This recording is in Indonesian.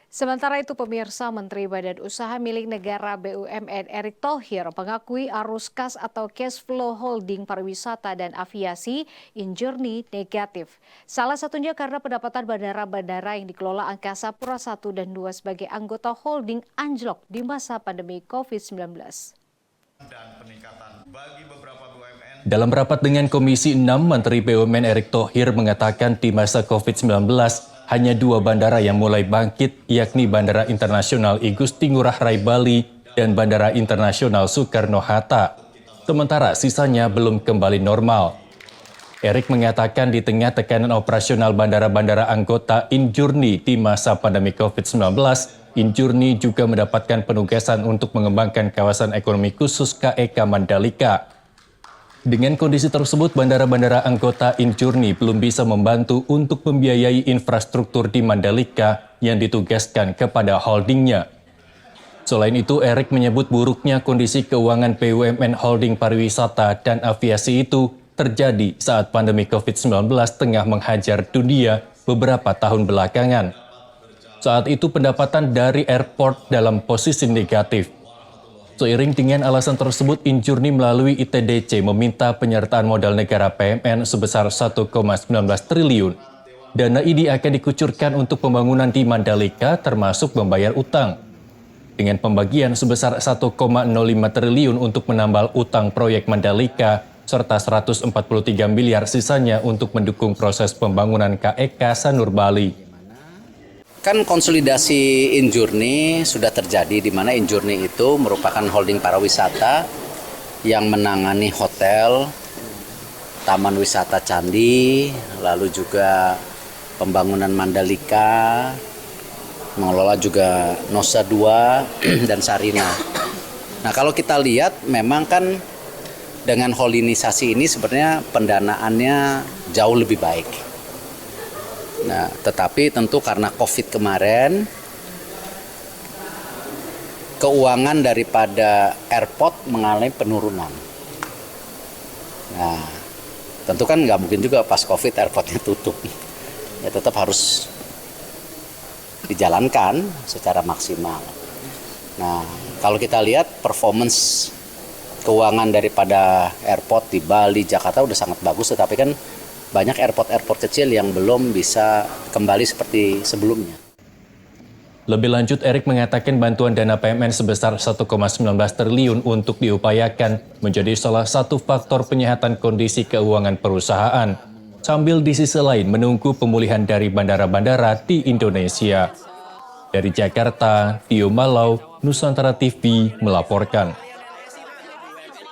Sementara itu pemirsa, Menteri Badan Usaha Milik Negara BUMN Erick Thohir mengakui arus kas atau cash flow holding pariwisata dan aviasi in journey negatif. Salah satunya karena pendapatan bandara-bandara yang dikelola Angkasa Pura I dan II sebagai anggota holding anjlok di masa pandemi COVID-19. Dalam rapat dengan Komisi 6, Menteri BUMN Erick Thohir mengatakan di masa COVID-19, hanya 2 bandara yang mulai bangkit, yakni Bandara Internasional I Gusti Ngurah Rai Bali dan Bandara Internasional Soekarno-Hatta. Sementara sisanya belum kembali normal. Erick mengatakan di tengah tekanan operasional bandara-bandara anggota Injourney di masa pandemi COVID-19, Injourney juga mendapatkan penugasan untuk mengembangkan kawasan ekonomi khusus KEK Mandalika. Dengan kondisi tersebut, bandara-bandara anggota Injourney belum bisa membantu untuk membiayai infrastruktur di Mandalika yang ditugaskan kepada holdingnya. Selain itu, Erick menyebut buruknya kondisi keuangan BUMN Holding Pariwisata dan Aviasi itu terjadi saat pandemi COVID-19 tengah menghajar dunia beberapa tahun belakangan. Saat itu pendapatan dari airport dalam posisi negatif. Seiring dengan alasan tersebut, Injourney melalui ITDC meminta penyertaan modal negara PMN sebesar 1,19 triliun. Dana ini akan dikucurkan untuk pembangunan di Mandalika termasuk membayar utang. Dengan pembagian sebesar 1,05 triliun untuk menambal utang proyek Mandalika, serta 143 miliar sisanya untuk mendukung proses pembangunan KEK Sanur Bali. Kan konsolidasi Injourney sudah terjadi, di mana Injourney itu merupakan holding pariwisata yang menangani hotel, taman wisata candi, lalu juga pembangunan Mandalika, mengelola juga Nusa Dua dan Sarina. Nah, kalau kita lihat memang kan dengan holdingisasi ini sebenarnya pendanaannya jauh lebih baik. Nah, tetapi tentu karena COVID kemarin, keuangan daripada airport mengalami penurunan. Nah, tentu kan nggak mungkin juga pas COVID airportnya tutup. Ya tetap harus dijalankan secara maksimal. Nah, kalau kita lihat performance keuangan daripada airport di Bali, Jakarta udah sangat bagus, tetapi kan banyak airport-airport kecil yang belum bisa kembali seperti sebelumnya. Lebih lanjut, Erick mengatakan bantuan dana PMN sebesar 1,19 triliun untuk diupayakan menjadi salah satu faktor penyehatan kondisi keuangan perusahaan, sambil di sisi lain menunggu pemulihan dari bandara-bandara di Indonesia. Dari Jakarta, Tio Malau, Nusantara TV melaporkan.